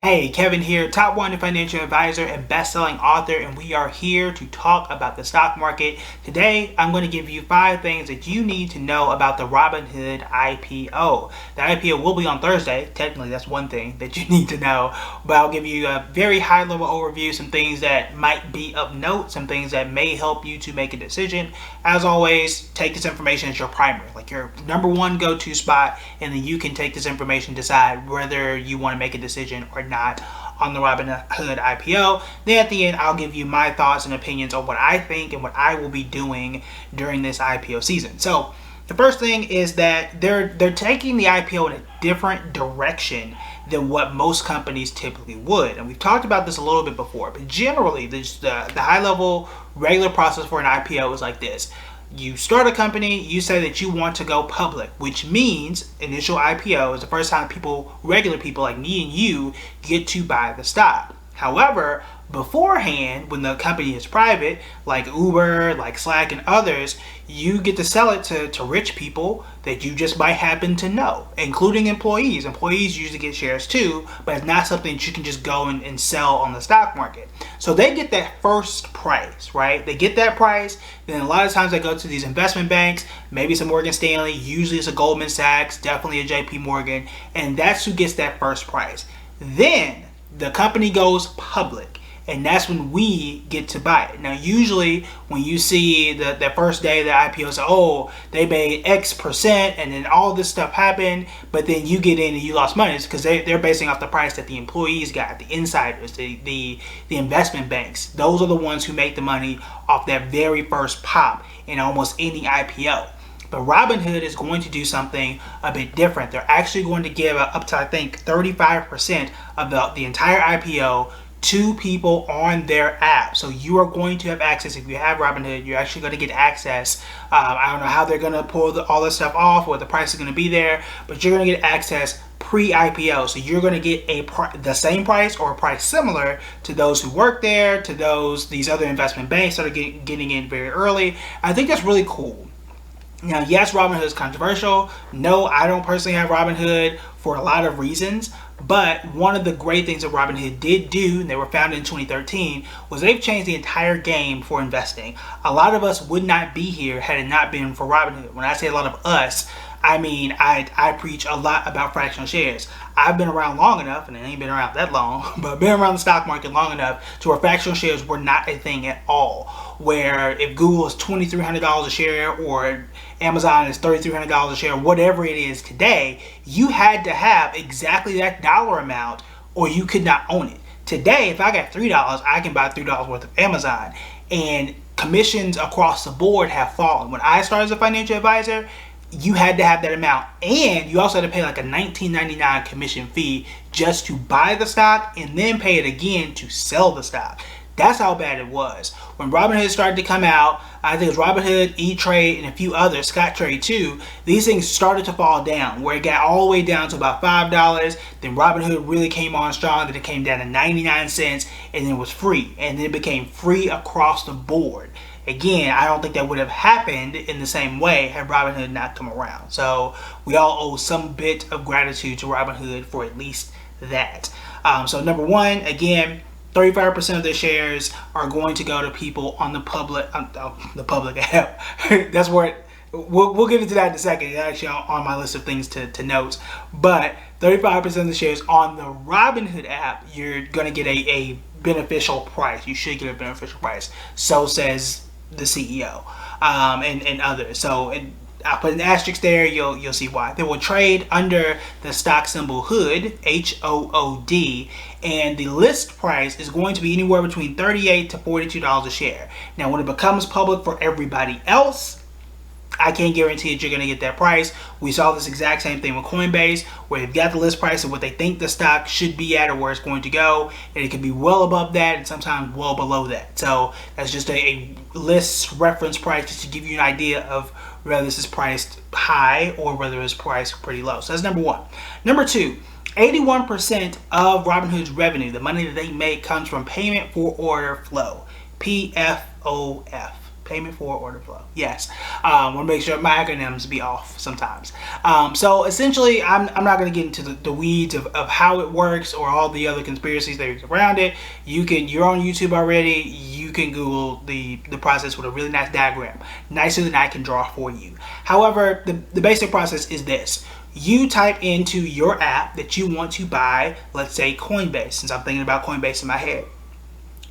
Hey, Kevin here, top 1 financial advisor and best-selling author, and we are here to talk about the stock market. Today, I'm going to give you 5 things that you need to know about the Robinhood IPO. The IPO will be on Thursday. Technically, that's one thing that you need to know, but I'll give you a very high-level overview, some things that might be of note, some things that may help you to make a decision. As always, take this information as your primary, like your number 1 go-to spot, and then you can take this information, decide whether you want to make a decision or not on the Robinhood IPO. Then at the end, I'll give you my thoughts and opinions on what I think and what I will be doing during this IPO season. So the first thing is that they're taking the IPO in a different direction than what most companies typically would. And we've talked about this a little bit before, but generally the high level regular process for an IPO is like this. You start a company, you say that you want to go public, which means initial IPO is the first time regular people like me and you, get to buy the stock. However, beforehand, when the company is private, like Uber, like Slack, and others, you get to sell it to rich people that you just might happen to know, including employees. Employees usually get shares too, but it's not something that you can just go and sell on the stock market. So they get that first price, right? They get that price, then a lot of times they go to these investment banks, maybe it's a Morgan Stanley, usually it's a Goldman Sachs, definitely a JP Morgan, and that's who gets that first price. Then the company goes public, and that's when we get to buy it. Now, usually when you see the first day of the IPO, say, oh, they made X percent, and then all this stuff happened, but then you get in and you lost money, because they're basing off the price that the employees got, the insiders, the investment banks. Those are the ones who make the money off that very first pop in almost any IPO. But Robinhood is going to do something a bit different. They're actually going to give up to, I think, 35% of the entire IPO to people on their app. So you are going to have access. If you have Robinhood, you're actually going to get access. I don't know how they're going to pull all this stuff off, or the price is going to be there, but you're going to get access pre-IPO. So you're going to get the same price or a price similar to those who work there, to these other investment banks that are getting in very early. I think that's really cool. Now, yes, Robinhood is controversial. No, I don't personally have Robinhood for a lot of reasons. But one of the great things that Robinhood did do, and they were founded in 2013, was they've changed the entire game for investing. A lot of us would not be here had it not been for Robinhood. When I say a lot of us, I mean I preach a lot about fractional shares. I've been around long enough, and I ain't been around that long, but I've been around the stock market long enough to where fractional shares were not a thing at all. Where if Google is $2,300 a share, or Amazon is $3,300 a share, whatever it is today, you had to have exactly that dollar amount or you could not own it. Today, if I got $3, I can buy $3 worth of Amazon, and commissions across the board have fallen. When I started as a financial advisor, you had to have that amount, and you also had to pay like a $19.99 commission fee just to buy the stock, and then pay it again to sell the stock. That's how bad it was. When Robinhood started to come out, I think it was Robinhood, E-Trade, and a few others, Scott Trade too, these things started to fall down, where it got all the way down to about $5. Then Robinhood really came on strong, then it came down to 99 cents, and then it was free. And then it became free across the board. Again, I don't think that would have happened in the same way had Robinhood not come around. So we all owe some bit of gratitude to Robinhood for at least that. So number 1, again, 35% of their shares are going to go to people on the public app. That's where we'll get into that in a second. It's actually on my list of things to note. But 35% of the shares on the Robinhood app, you're going to get a beneficial price. You should get a beneficial price. So says the CEO and others. So I'll put an asterisk there. You'll see why. They will trade under the stock symbol HOOD, HOOD, and the list price is going to be anywhere between $38 to $42 a share. Now, when it becomes public for everybody else, I can't guarantee that you're going to get that price. We saw this exact same thing with Coinbase, where they've got the list price of what they think the stock should be at or where it's going to go, and it can be well above that and sometimes well below that. So that's just a list reference price, just to give you an idea of whether this is priced high or whether it's priced pretty low. So that's number 1. Number 2, 81% of Robinhood's revenue, the money that they make, comes from payment for order flow, PFOF. Payment for order flow. Yes. Want to make sure my acronyms be off sometimes. So essentially, I'm not going to get into the weeds of how it works or all the other conspiracy theories around it. You're on YouTube already. You can Google the process with a really nice diagram, nicer than I can draw for you. However, the basic process is this. You type into your app that you want to buy, let's say Coinbase, since I'm thinking about Coinbase in my head.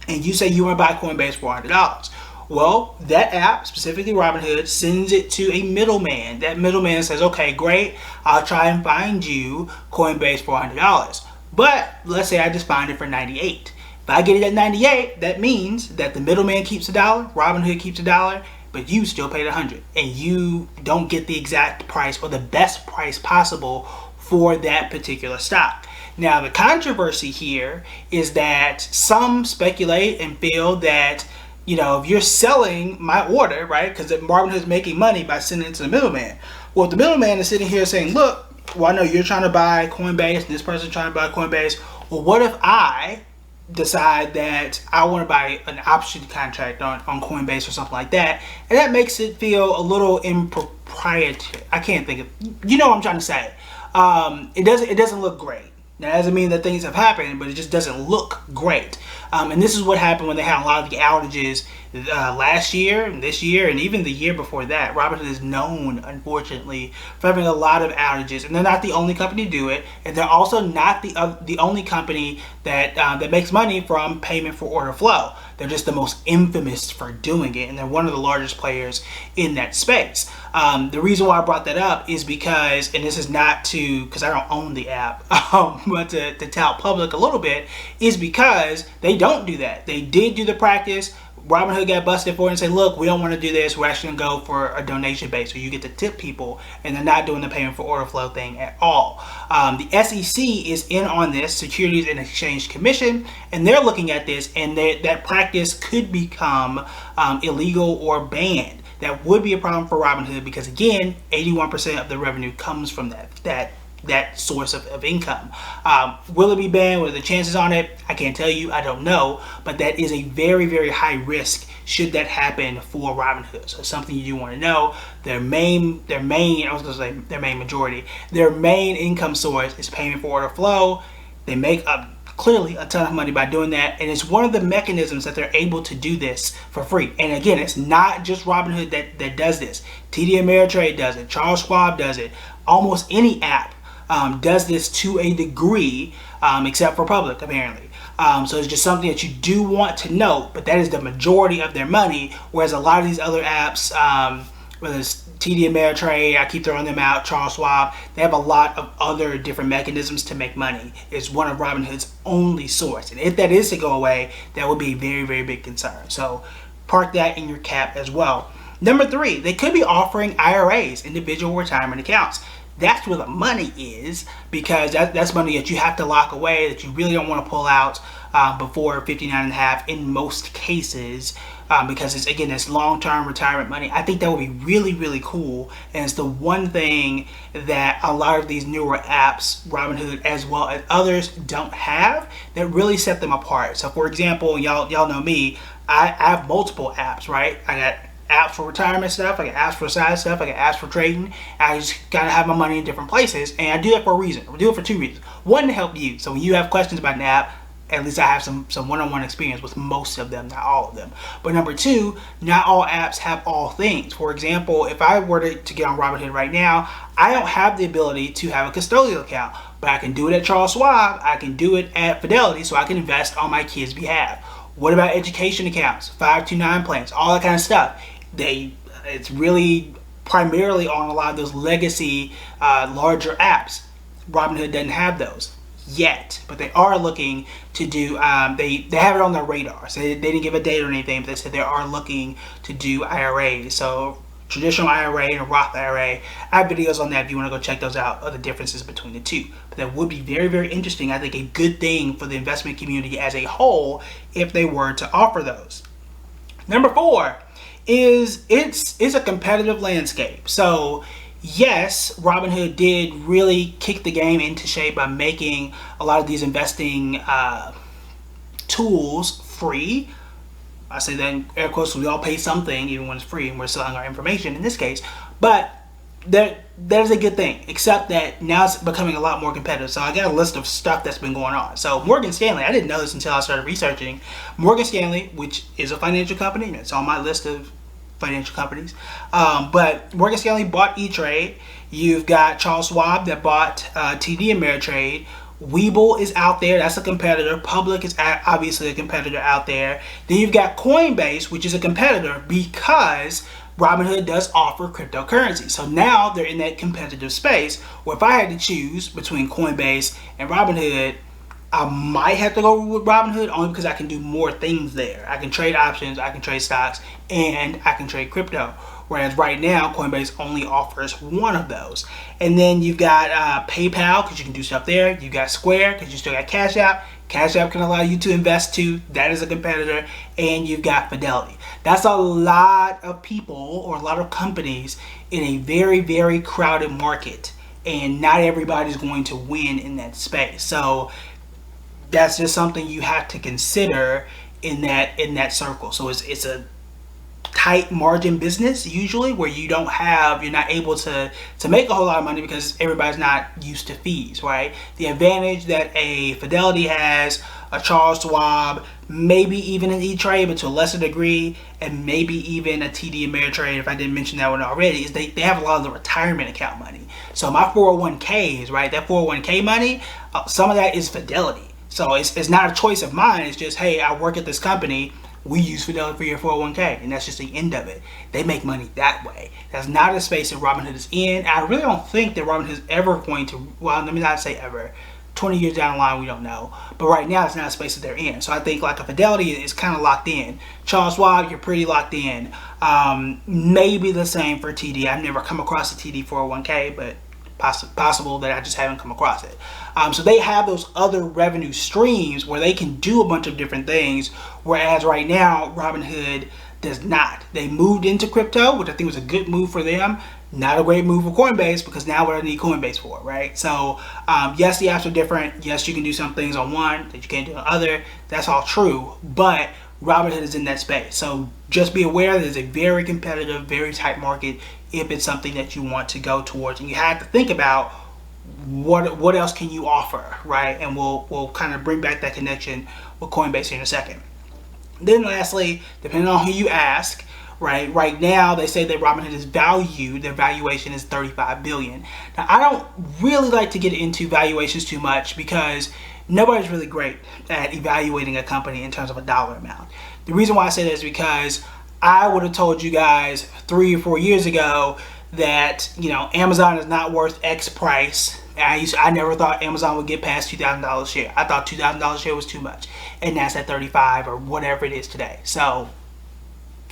And you say you want to buy Coinbase for $100. Well, that app, specifically Robinhood, sends it to a middleman. That middleman says, okay, great, I'll try and find you Coinbase for $100. But let's say I just find it for $98. If I get it at $98, that means that the middleman keeps $1, Robinhood keeps $1, but you still paid $100, and you don't get the exact price or the best price possible for that particular stock. Now, the controversy here is that some speculate and feel that, if you're selling my order, right, because Robinhood is making money by sending it to the middleman. Well, if the middleman is sitting here saying, look, well, I know you're trying to buy Coinbase, and this person's trying to buy Coinbase. Well, what if I decide that I want to buy an option contract on Coinbase or something like that, and that makes it feel a little improprietary. I can't think of, what I'm trying to say. It doesn't look great. Now, that doesn't mean that things have happened, but it just doesn't look great. And this is what happened when they had a lot of the outages last year, and this year, and even the year before that. Robinhood is known, unfortunately, for having a lot of outages, and they're not the only company to do it, and they're also not the only company that makes money from payment for order flow. They're just the most infamous for doing it, and they're one of the largest players in that space. The reason why I brought that up is because, and this is not because I don't own the app, but to tout public a little bit, is because they don't do that. They did do the practice. Robinhood got busted for it and said, look, we don't want to do this. We're actually going to go for a donation base where you get to tip people, and they're not doing the payment for order flow thing at all. The SEC is in on this, Securities and Exchange Commission, and they're looking at this, and that practice could become illegal or banned. That would be a problem for Robinhood because, again, 81% of the revenue comes from that source of income. Will it be banned? What are the chances on it? I can't tell you. I don't know. But that is a very, very high risk should that happen for Robinhood. So something you do want to know. Their main majority. Their main income source is payment for order flow. They make clearly a ton of money by doing that, and it's one of the mechanisms that they're able to do this for free. And again, it's not just Robinhood that does this. TD Ameritrade does it. Charles Schwab does it. Almost any app does this to a degree, except for public, apparently. So it's just something that you do want to know, but that is the majority of their money, whereas a lot of these other apps, whether it's TD Ameritrade, I keep throwing them out, Charles Schwab, they have a lot of other different mechanisms to make money. It's one of Robinhood's only source. And if that is to go away, that would be a very, very big concern. So park that in your cap as well. Number 3, they could be offering IRAs, individual retirement accounts. That's where the money is, because that's money that you have to lock away, that you really don't want to pull out before 59.5 in most cases, because it's long-term retirement money. I think that would be really, really cool, and it's the one thing that a lot of these newer apps, Robinhood as well as others, don't have that really set them apart. So for example, y'all know me, I have multiple apps, right? I got apps for retirement stuff, I got apps for side stuff, I got apps for trading. I just gotta have my money in different places, and I do that for a reason. I do it for 2 reasons. One, to help you. So when you have questions about an app, at least I have some one-on-one experience with most of them, not all of them. But number 2, not all apps have all things. For example, if I were to get on Robinhood right now, I don't have the ability to have a custodial account, but I can do it at Charles Schwab, I can do it at Fidelity, so I can invest on my kids' behalf. What about education accounts, 529 plans, all that kind of stuff? It's really primarily on a lot of those legacy larger apps. Robinhood doesn't have those yet, but they are looking to do, they have it on their radar. So they didn't give a date or anything, but they said they are looking to do IRAs. So traditional IRA and a Roth IRA. I have videos on that if you want to go check those out, of the differences between the two. But that would be very, very interesting. I think a good thing for the investment community as a whole if they were to offer those. Number 4 is it's a competitive landscape. So yes, Robinhood did really kick the game into shape by making a lot of these investing tools free, I say that in air quotes, we all pay something, even when it's free, and we're selling our information in this case. But there's a good thing, except that now it's becoming a lot more competitive. So I got a list of stuff that's been going on. So Morgan Stanley, I didn't know this until I started researching. Morgan Stanley, which is a financial company, it's on my list of financial companies. But Morgan Stanley bought E-Trade. You've got Charles Schwab that bought TD Ameritrade. Webull is out there. That's a competitor. Public is obviously a competitor out there. Then you've got Coinbase, which is a competitor because Robinhood does offer cryptocurrency. So now they're in that competitive space where if I had to choose between Coinbase and Robinhood, I might have to go with Robinhood only because I can do more things there. I can trade options, I can trade stocks, and I can trade crypto. Whereas right now, Coinbase only offers one of those. And then you've got PayPal, because you can do stuff there. You've got Square, because you still got Cash App. Cash App can allow you to invest too. That is a competitor. And you've got Fidelity. That's a lot of people or a lot of companies in a very, very crowded market. And not everybody's going to win in that space. So that's just something you have to consider in that circle. So it's a tight margin business usually where you're not able to make a whole lot of money because everybody's not used to fees, right? The advantage that a Fidelity has, a Charles Schwab, maybe even an E-Trade, but to a lesser degree, and maybe even a TD Ameritrade, if I didn't mention that one already, is they have a lot of the retirement account money. So my 401ks, right, that 401k money, some of that is Fidelity. So it's not a choice of mine. It's just, hey, I work at this company. We use Fidelity for your 401k, and that's just the end of it. They make money that way. That's not a space that Robinhood is in. I really don't think that Robinhood is ever going to, well, let me not say ever. 20 years down the line, we don't know. But right now, it's not a space that they're in. So I think like a Fidelity is kind of locked in. Charles Schwab, you're pretty locked in. Maybe the same for TD. I've never come across a TD 401k, but possible that I just haven't come across it. So they have those other revenue streams where they can do a bunch of different things, whereas right now Robinhood does not. They moved into crypto, which I think was a good move for them. Not a great move for Coinbase because now what do I need Coinbase for, right? So yes, the apps are different. Yes, you can do some things on one that you can't do on the other. That's all true, but Robinhood is in that space. So just be aware that it's a very competitive, very tight market if it's something that you want to go towards. And you have to think about what else can you offer, right? And we'll kind of bring back that connection with Coinbase in a second. Then lastly, depending on who you ask, right now they say that Robinhood is valued, their valuation is $35 billion. Now I don't really like to get into valuations too much because nobody's really great at evaluating a company in terms of a dollar amount. The reason why I say that is because I would have told you guys 3 or 4 years ago that, you know, Amazon is not worth X price. I never thought Amazon would get past $2,000 a share. I thought $2,000 a share was too much, and that's at 35 or whatever it is today. So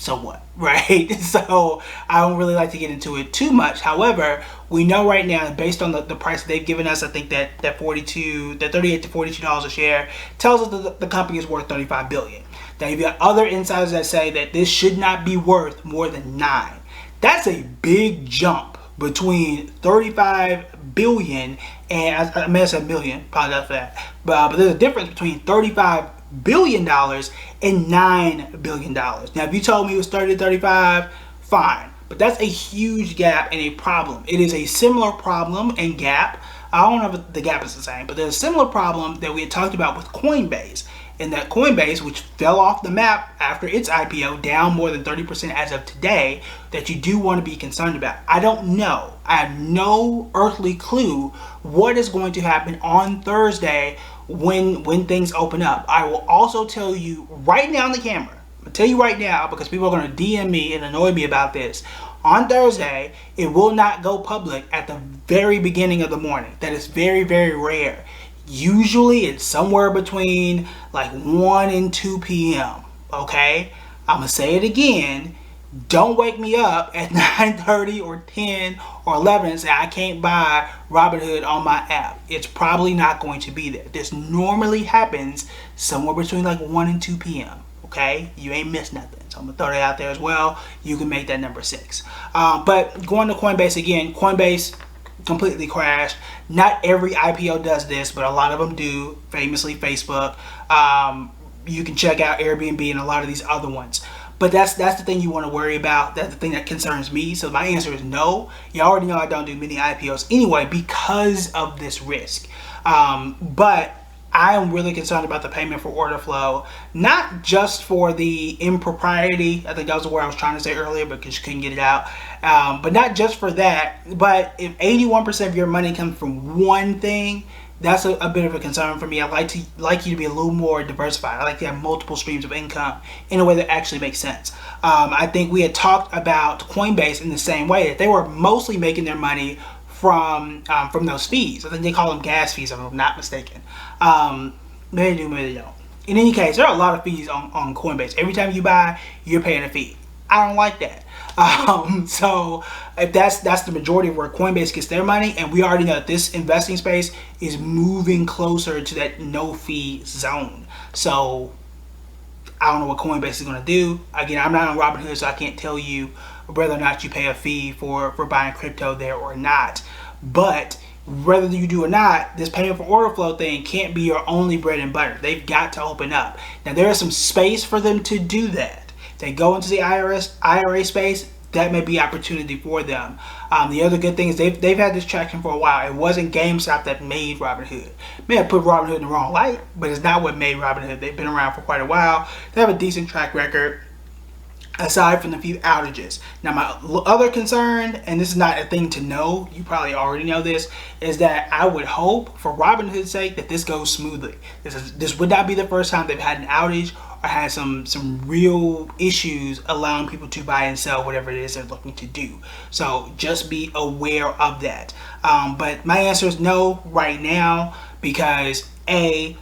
what, right? So I don't really like to get into it too much. However, we know right now, based on the price that they've given us, I think that $38 to $42 a share tells us that the company is worth $35 billion. Now you've got other insiders that say that this should not be worth more than $9. That's a big jump between $35 billion and, I mean, I said million, apologize for that. But there's a difference between $35 billion and $9 billion. Now, if you told me it was 30 to 35, fine. But that's a huge gap and a problem. It is a similar problem and gap. I don't know if the gap is the same, but there's a similar problem that we had talked about with Coinbase. And that Coinbase, which fell off the map after its IPO, down more than 30% as of today, that you do want to be concerned about. I don't know. I have no earthly clue what is going to happen on Thursday when things open up. I will also tell you right now on the camera, I'm going to tell you right now because people are going to DM me and annoy me about this. On Thursday, it will not go public at the very beginning of the morning. That is very, very rare. Usually it's somewhere between like 1 and 2 p.m. Okay? I'm going to say it again. Don't wake me up at 9:30 or 10 or 11 and say I can't buy Robinhood on my app. It's probably not going to be there. This normally happens somewhere between like 1 and 2 p.m. Okay? You ain't missed nothing. So I'm going to throw that out there as well. You can make that number 6. But going to Coinbase again, Coinbase completely crashed. Not every IPO does this, but a lot of them do. Famously Facebook. you can check out Airbnb and a lot of these other ones. But that's the thing you want to worry about. That's the thing that concerns me. So my answer is no. You already know I don't do many IPOs anyway because of this risk. But I am really concerned about the payment for order flow, not just for the impropriety. I think that was the word I was trying to say earlier, but just couldn't get it out. But not just for that, but if 81% of your money comes from one thing, that's a bit of a concern for me. I like you to be a little more diversified. I like to have multiple streams of income in a way that actually makes sense. I think we had talked about Coinbase in the same way, that they were mostly making their money from those fees. I think they call them gas fees, if I'm not mistaken. Maybe they do, maybe they don't. In any case, there are a lot of fees on Coinbase. Every time you buy, you're paying a fee. I don't like that. So if that's the majority of where Coinbase gets their money, and we already know that this investing space is moving closer to that no fee zone. So I don't know what Coinbase is going to do. Again, I'm not on Robinhood, so I can't tell you whether or not you pay a fee for buying crypto there or not. But whether you do or not, this payment for order flow thing can't be your only bread and butter. They've got to open up. Now, there is some space for them to do that. They go into the IRA space, that may be opportunity for them. The other good thing is they've had this traction for a while. It wasn't GameStop that made Robinhood. May have put Robinhood in the wrong light, but it's not what made Robinhood. They've been around for quite a while. They have a decent track record, aside from the few outages. Now, my other concern, and this is not a thing to know, you probably already know this, is that I would hope, for Robinhood's sake, that this goes smoothly. This would not be the first time they've had an outage or had some real issues allowing people to buy and sell whatever it is they're looking to do. So just be aware of that. But my answer is no right now because I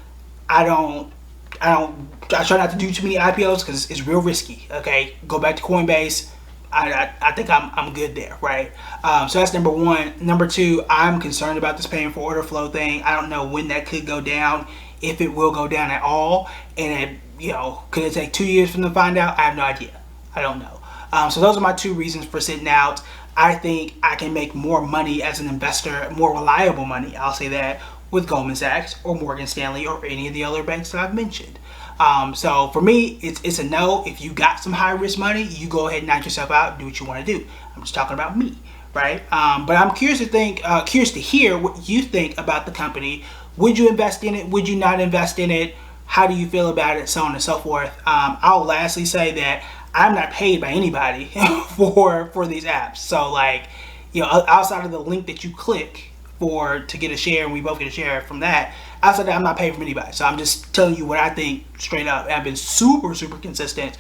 try not to do too many IPOs because it's real risky. Okay, go back to Coinbase. I think I'm good there, right? So that's number one. Number two, I'm concerned about this payment for order flow thing. I don't know when that could go down, if it will go down at all, and could it take 2 years for them to find out? I have no idea. I don't know. So those are my two reasons for sitting out. I think I can make more money as an investor, more reliable money, I'll say that, with Goldman Sachs or Morgan Stanley or any of the other banks that I've mentioned. So for me, it's a no. If you got some high risk money, you go ahead and knock yourself out and do what you want to do. I'm just talking about me, right? But I'm curious to hear what you think about the company. Would you invest in it? Would you not invest in it? How do you feel about it? So on and so forth. I'll lastly say that I'm not paid by anybody for these apps. So outside of the link that you click to get a share, and we both get a share from that, outside that, I'm not paid from anybody. So I'm just telling you what I think straight up. And I've been super consistent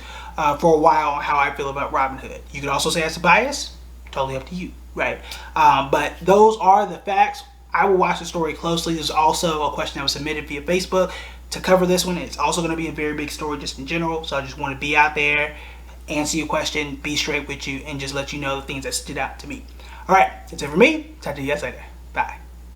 for a while on how I feel about Robinhood. You could also say that's a bias. Totally up to you, right? But those are the facts. I will watch the story closely. There's also a question that was submitted via Facebook to cover this one. It's also going to be a very big story just in general. So I just want to be out there, answer your question, be straight with you, and just let you know the things that stood out to me. All right, that's it for me. Talk to you guys later. Bye.